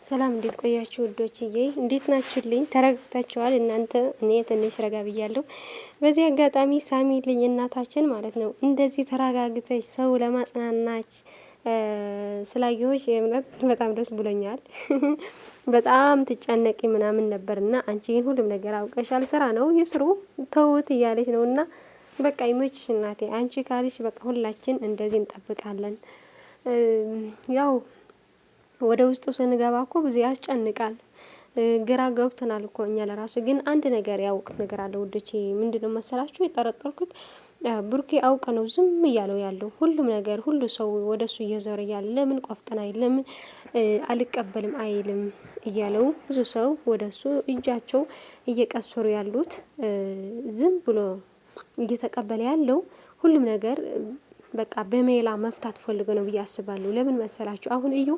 ሰላም እንዴት ቆያችሁ ውዶችዬ? እንዴት ናችሁልኝ? ተረጋግታችኋል እናንተ? እኔ ትንሽ ረጋ ብያለሁ። በዚህ አጋጣሚ ሳሚ ልኝ እናታችን ማለት ነው እንደዚህ ተረጋግተሽ ሰው ለማጽናናች ስላየሁሽ የእምነት በጣም ደስ ብሎኛል። በጣም ትጨነቂ ምናምን ነበርና አንቺ ግን ሁሉም ነገር አውቀሻል። ስራ ነው ይስሩ ተውት እያለች ነውና በቃ ይመችሽ እናቴ። አንቺ ካልሽ በቃ ሁላችን እንደዚህ እንጠብቃለን። ያው ወደ ውስጡ ስንገባ እኮ ብዙ ያስጨንቃል። ግራ ገብቶናል እኮ እኛ ለራሱ ግን አንድ ነገር ያውቅ ነገር አለ ውዶቼ። ምንድነው መሰላችሁ የጠረጠርኩት? ብሩኬ አውቀ ነው ዝም እያለው ያለው ሁሉም ነገር ሁሉ ሰው ወደሱ እየዞረ ያለ ለምን ቆፍጠን አይልም ለምን አልቀበልም አይልም እያለው ብዙ ሰው ወደሱ እጃቸው እየቀሰሩ ያሉት ዝም ብሎ እየተቀበለ ያለው ሁሉም ነገር በቃ በሜላ መፍታት ፈልጎ ነው ብዬ አስባለሁ። ለምን መሰላችሁ? አሁን እዩ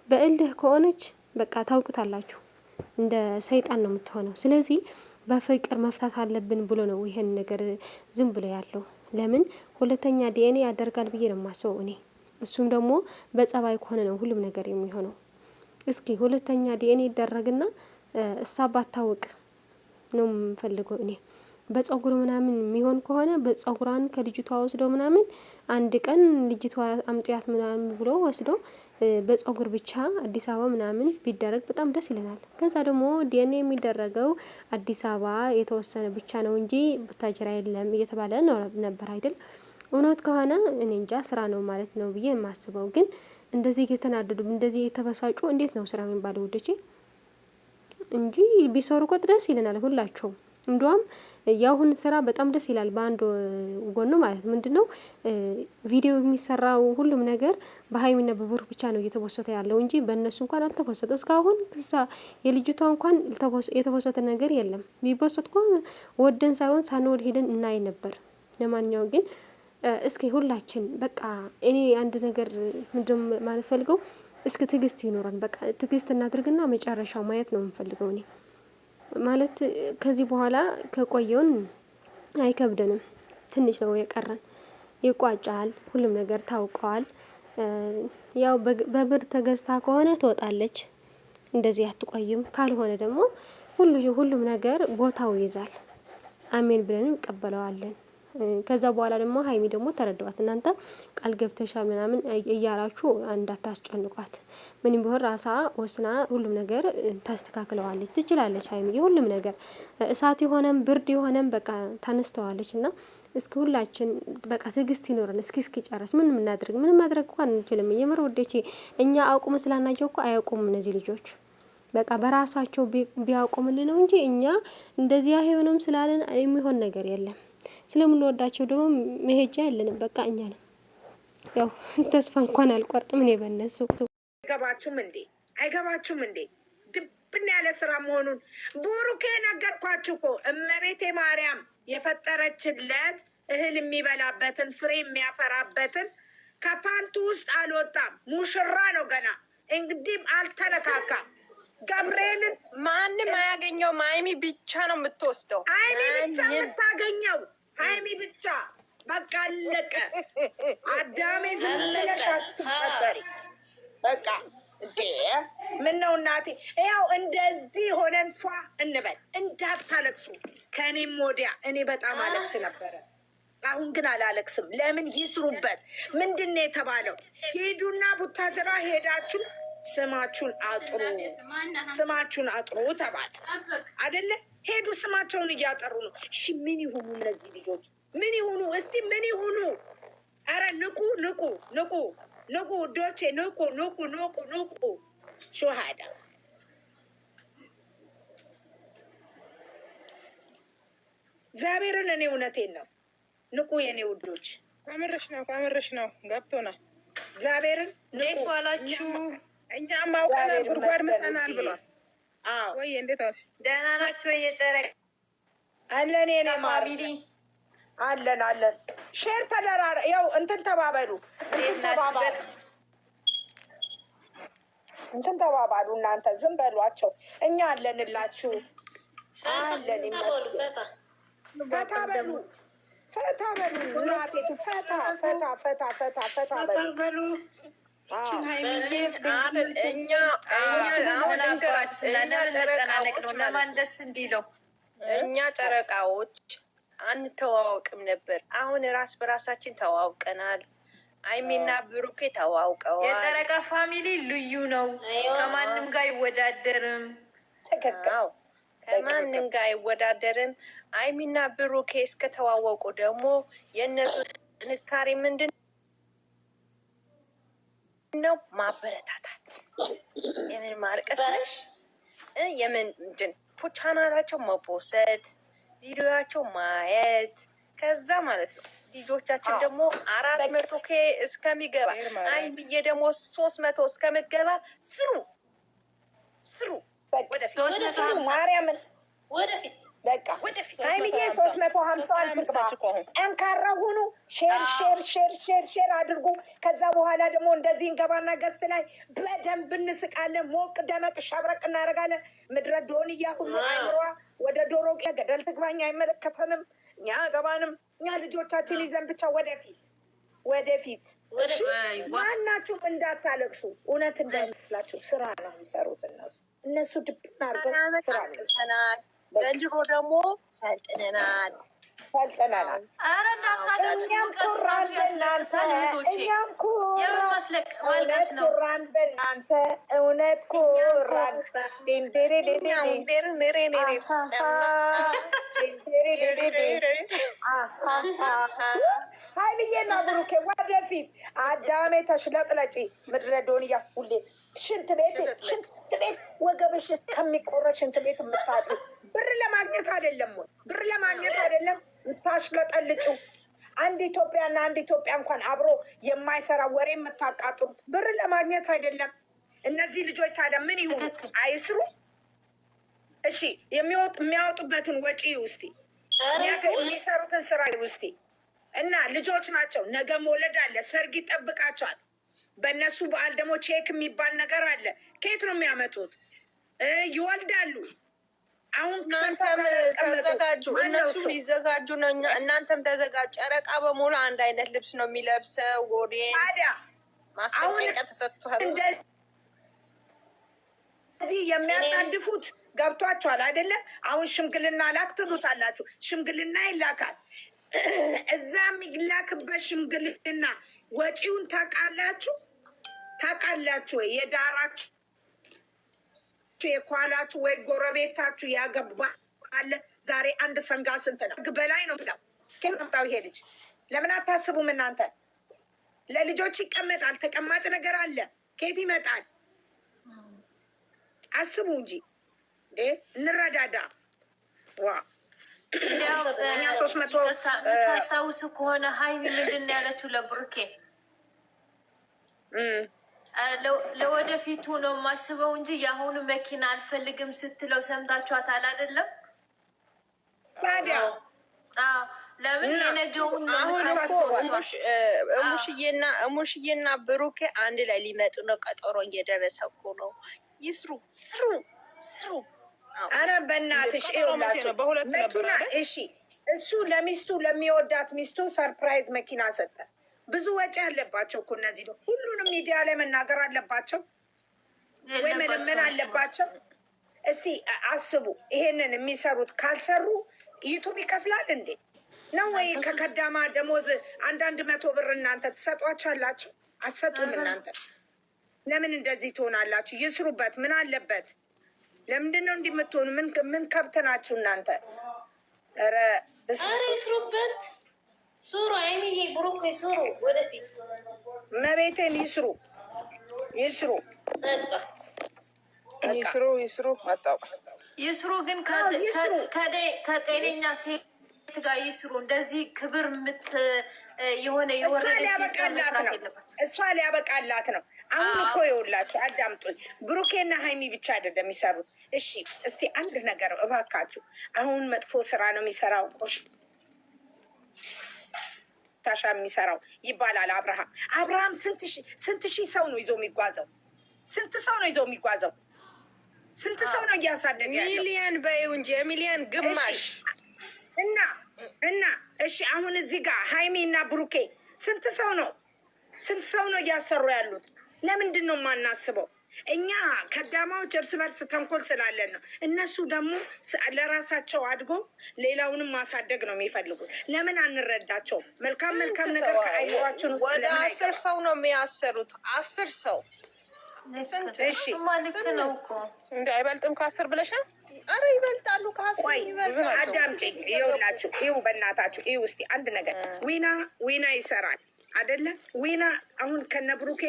በእልህ ከሆነች በቃ ታውቁታላችሁ እንደ ሰይጣን ነው የምትሆነው። ስለዚህ በፍቅር መፍታት አለብን ብሎ ነው ይሄን ነገር ዝም ብሎ ያለው። ለምን ሁለተኛ ዲኤንኤ ያደርጋል ብዬ ነው የማስበው እኔ። እሱም ደግሞ በጸባይ ከሆነ ነው ሁሉም ነገር የሚሆነው። እስኪ ሁለተኛ ዲኤንኤ ይደረግና እሷ ባታውቅ ነው የምፈልገው እኔ። በጸጉር ምናምን የሚሆን ከሆነ በጸጉሯን ከልጅቷ ወስዶ ምናምን አንድ ቀን ልጅቷ አምጪያት ምናምን ብሎ ወስዶ በጸጉር ብቻ አዲስ አበባ ምናምን ቢደረግ በጣም ደስ ይለናል። ከዛ ደግሞ ዲኤንኤ የሚደረገው አዲስ አበባ የተወሰነ ብቻ ነው እንጂ ቡታጅራ የለም እየተባለ ነበር አይደል? እውነት ከሆነ እኔ እንጃ ስራ ነው ማለት ነው ብዬ የማስበው። ግን እንደዚህ እየተናደዱ እንደዚህ እየተበሳጩ እንዴት ነው ስራ የሚባለው ውዶቼ? እንጂ ቢሰሩ እኮ ደስ ይለናል ሁላቸውም። እንዲያውም የአሁን ስራ በጣም ደስ ይላል በአንድ ጎኑ ማለት ምንድነው ቪዲዮ የሚሰራው ሁሉም ነገር በሀይሚና በብሩክ ብቻ ነው እየተወሰተ ያለው እንጂ በእነሱ እንኳን አልተወሰተ እስካሁን። ከዛ የልጅቷ እንኳን የተወሰተ ነገር የለም። ቢወሰት እንኳን ወደን ሳይሆን ሳንወድ ሄደን እናይ ነበር። ለማንኛውም ግን እስኪ ሁላችን በቃ እኔ አንድ ነገር ምንድነው ማለት ፈልገው እስኪ ትዕግስት ይኖረን። በቃ ትዕግስት እናድርግና መጨረሻው ማየት ነው የምፈልገው እኔ ማለት ከዚህ በኋላ ከቆየውን አይከብደንም። ትንሽ ነው የቀረን። ይቋጫል ሁሉም ነገር ታውቀዋል። ያው በብር ተገዝታ ከሆነ ትወጣለች። እንደዚህ አትቆይም። ካልሆነ ደግሞ ሁሉም ነገር ቦታው ይይዛል። አሜን ብለን እንቀበለዋለን። ከዛ በኋላ ደግሞ ሀይሚ ደግሞ ተረዳዋት። እናንተ ቃል ገብተሻል ምናምን እያላችሁ እንዳታስጨንቋት። ምንም ቢሆን ራሳ ወስና ሁሉም ነገር ታስተካክለዋለች። ትችላለች ሀይሚ ሁሉም ነገር እሳት የሆነም ብርድ የሆነም በቃ ታነስተዋለች። እና እስኪ ሁላችን በቃ ትዕግስት ይኖረን። እስኪ ጨረስ ምን እናድርግ? ምንም ማድረግ እንኳን አንችልም። የምር ወዴቼ እኛ አውቁም ስላናቸው እኮ አያውቁም እነዚህ ልጆች። በቃ በራሳቸው ቢያውቁምልን ነው እንጂ እኛ እንደዚህ አይሆንም ስላለን የሚሆን ነገር የለም። ስለምንወዳቸው ደግሞ መሄጃ የለንም። በቃ እኛ ነው ያው ተስፋ እንኳን አልቆርጥም እኔ በእነሱ። አይገባችሁም እንዴ? አይገባችሁም እንዴ? ድብን ያለ ስራ መሆኑን ቡሩኬ ነገርኳችሁ እኮ። እመቤቴ ማርያም የፈጠረችለት እህል የሚበላበትን ፍሬ የሚያፈራበትን ከፓንቱ ውስጥ አልወጣም። ሙሽራ ነው ገና እንግዲህ አልተነካካም። ገብርኤልን ማንም አያገኘውም። ሀይሚ ብቻ ነው የምትወስደው። ሀይሚ ብቻ የምታገኘው ሀይሚ ብቻ። በቃ አለቀ። አዳሜ ዝም ብለሽ አትፈጠሪ። በቃ እንዴ ምን ነው እናቴ፣ ያው እንደዚህ ሆነን ፏ እንበል። እንዳታለቅሱ ከእኔም ወዲያ እኔ በጣም አለቅስ ነበረ። አሁን ግን አላለቅስም። ለምን ይስሩበት። ምንድን ነው የተባለው? ሂዱና ቡታጅራ ሄዳችሁ ስማችሁን አጥሩ፣ ስማችሁን አጥሩ ተባለ አይደለ? ሄዱ ስማቸውን እያጠሩ ነው። እሺ ምን ይሁኑ እነዚህ ልጆች? ምን ይሁኑ እስቲ ምን ይሁኑ? አረ ንቁ ንቁ ንቁ ንቁ ዶቼ ንቁ ንቁ ንቁ ንቁ። ሹሃዳ እግዚአብሔርን እኔ እውነቴን ነው። ንቁ የኔ ውዶች። ከምርሽ ነው ገብቶናል። እግዚአብሔርን ንቁ አላችሁ። እኛም አውቀናል ጉድጓድ ምሰናል ብሏል። ወይ እንዴት ዋልሽ? ደህና ናቸው። እየጨረቅ አለን የኔ ፋሚሊ አለን አለን። ሼር ተደራረ ያው እንትን ተባበሉ እንትን ተባባሉ። እናንተ ዝም በሏቸው። እኛ አለንላችሁ አለን። ይመስገን። ፈታ በሉ ፈታ በሉ እናቴቱ ፈታ ፈታ ፈታ ፈታ ፈታ በሉ። ለማን ደስ እንዲለው እኛ ጨረቃዎች አንተዋወቅም ነበር። አሁን ራስ በራሳችን ተዋውቀናል። ሀይሚና ብሩኬ ተዋውቀዋል። የጨረቃ ፋሚሊ ልዩ ነው። ከማንም ጋር አይወዳደርም። ከማንም ጋር አይወዳደርም። ሀይሚና ብሩኬ እስከተዋወቁ ደግሞ የእነሱ ጥንካሬ ምንድን ነው? ማበረታታት፣ የምን ማልቀስ፣ የምን ምንድን ቻናላቸው መፖሰት፣ ቪዲዮቸው ማየት፣ ከዛ ማለት ነው ልጆቻችን ደግሞ 400K እስከሚገባ አይ ብዬ ደግሞ 300 እስከምትገባ ስሩ ወደፊት ማርያምን ወደፊት በቃ ሀይሚዬ 350 ትግባ። ጠንካራ ሁኑ። ሼር አድርጉ። ከዛ በኋላ ደግሞ እንደዚህ እንገባና ገስት ላይ በደንብ እንስቃለን። ሞቅ ደመቅ ሸብረቅ እናደርጋለን። ምድረ ዶንያ ሁሉ አይምሯ ወደ ዶሮ ገደል ትግባኝ። አይመለከተንም። እኛ ገባንም። እኛ ልጆቻችን ይዘን ብቻ ወደፊት ማናችሁም እንዳታለቅሱ። እውነት እንዳይመስላችሁ ስራ ነው የሚሰሩት እነሱ ድብን አድርገው ስራ ነው። ዘንድሮ ደግሞ ሰልጥነናል። ኧረ እኛም ኩራን በእናንተ እውነት ኩራን። ሀይሚዬና ብሩኬ ወደፊት። አዳሜ ተሽለጥለጪ ምድረ ዶንያ ሁሌ ሽንት ቤት ወገብሽ እስከሚቆረጥ ሽንት ቤት የምታጥሪ ብር ለማግኘት አይደለም ወይ? ብር ለማግኘት አይደለም የምታሽለጠልጭው? አንድ ኢትዮጵያና አንድ ኢትዮጵያ እንኳን አብሮ የማይሰራ ወሬ የምታቃጥሩት ብር ለማግኘት አይደለም? እነዚህ ልጆች ታዲያ ምን ይሁኑ? አይስሩ? እሺ የሚያወጡበትን ወጪ ውስጥ የሚሰሩትን ስራ ውስጥ እና ልጆች ናቸው። ነገ መውለድ አለ። ሰርግ ይጠብቃቸዋል። በእነሱ በዓል ደግሞ ቼክ የሚባል ነገር አለ። ከየት ነው የሚያመጡት? ይወልዳሉ። አሁን እናንተም ተዘጋጁ፣ እነሱ ሊዘጋጁ ነው። እናንተም ተዘጋጁ። ጨረቃ በሙሉ አንድ አይነት ልብስ ነው የሚለብሰው። ታዲያ ማስጠንቀቂያ ተሰጥቷል። እዚህ የሚያጣድፉት ገብቷቸዋል አይደለ? አሁን ሽምግልና ላክ ትሉታላችሁ። ሽምግልና ይላካል። እዛ የሚላክበት ሽምግልና ወጪውን ታውቃላችሁ ወይ? የዳራችሁ የኳላችሁ ወይ ጎረቤታችሁ ያገባ አለ? ዛሬ አንድ ሰንጋ ስንት ነው? በላይ ነው ብለው ከመጣው ይሄ ልጅ ለምን አታስቡም እናንተ? ለልጆች ይቀመጣል። ተቀማጭ ነገር አለ። ከየት ይመጣል? አስቡ እንጂ እንረዳዳ። ዋ እኛ 300 ታስታውሱ ከሆነ ሀይሚ ምንድን ነው ያለችው ለብሩኬ? ለወደፊቱ ነው የማስበው እንጂ የአሁኑ መኪና አልፈልግም ስትለው ሰምታችኋታል አይደለም? ታዲያ ለምን የነገውን ነው እሙሽዬና ብሩኬ አንድ ላይ ሊመጡ ነው። ቀጠሮ እየደረሰ እኮ ነው። ይስሩ። አረ በእናትሽ እሺ። እሱ ለሚስቱ ለሚወዳት ሚስቱ ሰርፕራይዝ መኪና ሰጠ። ብዙ ወጪ አለባቸው እኮ እነዚህ ነው። ሁሉንም ሚዲያ ላይ መናገር አለባቸው ወይ መለመን አለባቸው? እስቲ አስቡ። ይሄንን የሚሰሩት ካልሰሩ ዩቱብ ይከፍላል እንዴ ነው ወይ? ከከዳማ ደሞዝ 100 ብር እናንተ ትሰጧቻላችሁ? አትሰጡም እናንተ። ለምን እንደዚህ ትሆናላችሁ? ይስሩበት። ምን አለበት? ለምንድን ነው እንዲህ የምትሆኑ? ምን ከብት ናችሁ እናንተ? ኧረ ይስሩበት። ሱሩ አይሚዬ ብሩክ ይስሩ። ወደፊት መቤቴን ይስሩ። ይስሩ ግን ከጤነኛ ሴት ጋር ይስሩ። እንደዚህ ክብር የሆነ የወረደ ሴት ጋር መስራት የለባቸው። እሷ ሊያበቃላት ነው። አሁን እኮ ይኸውላችሁ፣ አዳምጡኝ። ብሩኬና ሀይሚ ብቻ አይደለም የሚሰሩት። እሺ እስቲ አንድ ነገር እባካችሁ። አሁን መጥፎ ስራ ነው የሚሰራው፣ ቆሻሻ የሚሰራው ይባላል። አብርሃም ስንት ሺህ ሰው ነው ይዞ የሚጓዘው? ስንት ሰው ነው እያሳደገ ያለው? ሚሊየን በይው እንጂ የሚሊየን ግማሽ እና እሺ አሁን እዚህ ጋር ሀይሚ እና ብሩኬ ስንት ሰው ነው እያሰሩ ያሉት? ለምንድን ነው የማናስበው? እኛ ከዳማዎች እርስ በርስ ተንኮል ስላለን ነው። እነሱ ደግሞ ለራሳቸው አድጎ ሌላውንም ማሳደግ ነው የሚፈልጉት። ለምን አንረዳቸውም? መልካም መልካም ነገር ከአይምሯችን ውስጥ ወደ 10 ሰው ነው የሚያሰሩት። 10 ሰው እሺ፣ ልክ ነው እኮ እንደ አይበልጥም ከ10 ብለሻል። አረ ይበልጣሉ፣ ከ10 ይበልጣሉ። አዳምጪኝ፣ ይኸውላችሁ፣ ይኸው በእናታችሁ ይኸው እስኪ አንድ ነገር ዊና ይሰራል አይደለ? ዊና አሁን ከነብሩኬ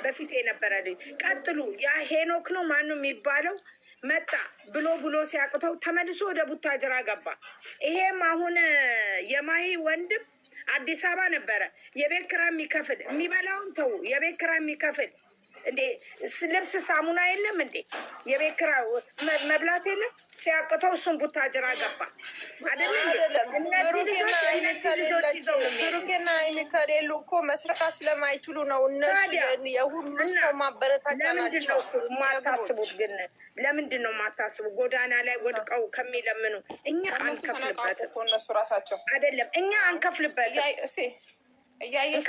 በፊት የነበረ ልጅ ቀጥሉ። ያ ሄኖክ ነው ማነው የሚባለው መጣ ብሎ ሲያቅተው ተመልሶ ወደ ቡታጅራ ገባ። ይሄም አሁን የማሂ ወንድም አዲስ አበባ ነበረ። የቤት ኪራይ የሚከፍል የሚበላውን ተው፣ የቤት ኪራይ የሚከፍል እንዴ ልብስ ሳሙና የለም እንዴ? የቤት ኪራይ መብላት የለም። ሲያቅተው እሱን ቡታጅራ ገባ አይደለም። ብሩኬና ሀይሚ ከሌሉ እኮ መስራት ስለማይችሉ ነው። እነሱ የሁሉ ሰው ማበረታቻ ናቸው። የማታስቡት ግን ለምንድን ነው የማታስቡ? ጎዳና ላይ ወድቀው ከሚለምኑ እኛ አንከፍልበትም። እነሱ ራሳቸው አይደለም እኛ አንከፍልበትም። ላይክ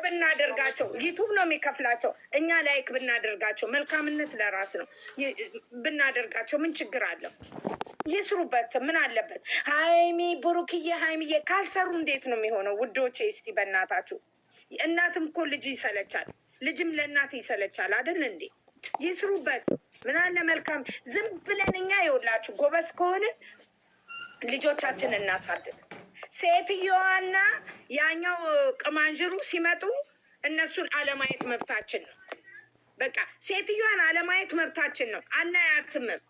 ብናደርጋቸው ዩቱብ ነው የሚከፍላቸው። እኛ ላይክ ብናደርጋቸው መልካምነት ለራስ ነው ብናደርጋቸው ምን ችግር አለው? ይስሩበት፣ ምን አለበት? ሀይሚ ብሩክዬ፣ ሀይሚዬ ካልሰሩ እንዴት ነው የሚሆነው? ውዶቼ እስቲ በእናታችሁ እናትም እኮ ልጅ ይሰለቻል፣ ልጅም ለእናት ይሰለቻል አይደል እንዴ? ይስሩበት። ምን አለ መልካም። ዝም ብለን እኛ ይኸውላችሁ ጎበዝ ከሆንን ልጆቻችን እናሳድግ። ሴትዮዋና ያኛው ቅማንጅሩ ሲመጡ እነሱን አለማየት መብታችን ነው። በቃ ሴትዮዋን አለማየት መብታችን ነው። አናያትምም።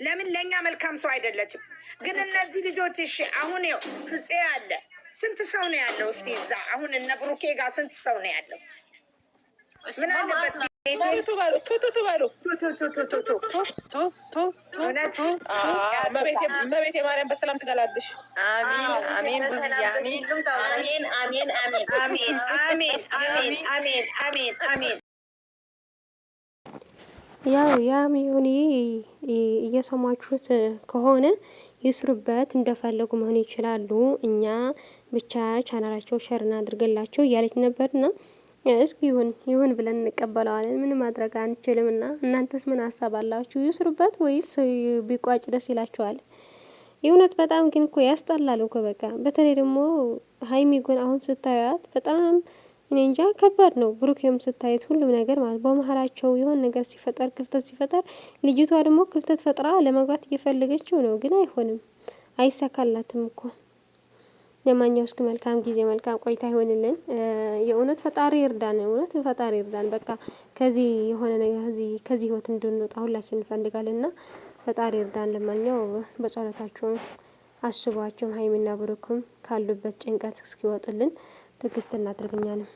ለምን? ለእኛ መልካም ሰው አይደለችም። ግን እነዚህ ልጆች እሺ፣ አሁን ይኸው ፍፄ አለ። ስንት ሰው ነው ያለው? እስቲ እዛ አሁን እነ ብሩኬ ጋር ስንት ሰው ነው ያለው? ምን አለበት መቤቴ ማርያም በሰላም ትገላልሽ። አሜን አሜን አሜን አሜን አሜን። ያው ያም ይሁን እየሰማችሁት ከሆነ ይስሩበት፣ እንደፈለጉ መሆን ይችላሉ። እኛ ብቻ ቻናላቸው ሸር እናድርግላቸው እያለች ነበርና እስኪ ይሁን ብለን እንቀበለዋለን። ምን ማድረግ አንችልም። እና እናንተስ ምን ሀሳብ አላችሁ? ይስሩበት ወይስ ቢቋጭ ደስ ይላችኋል? የእውነት በጣም ግን እኮ ያስጠላል እኮ በቃ። በተለይ ደግሞ ሀይሚ ጎን አሁን ስታዩት በጣም እኔ እንጃ ከባድ ነው። ብሩኬም ስታዩት ሁሉም ነገር ማለት በመሀላቸው የሆነ ነገር ሲፈጠር ክፍተት ሲፈጠር፣ ልጅቷ ደግሞ ክፍተት ፈጥራ ለመግባት እየፈለገችው ነው፣ ግን አይሆንም፣ አይሳካላትም እኮ። ለማንኛውም እስኪ መልካም ጊዜ መልካም ቆይታ ይሆንልን። የእውነት ፈጣሪ ይርዳን፣ እውነት ፈጣሪ ይርዳን። በቃ ከዚህ የሆነ ነገር ከዚህ ህይወት እንድንወጣ ሁላችን እንፈልጋለንና ፈጣሪ ይርዳን። ለማንኛውም በጸሎታችሁ አስቧቸው። ሀይሚና ብሩክም ካሉበት ጭንቀት እስኪወጡልን ትዕግስት እናድርግኛለን።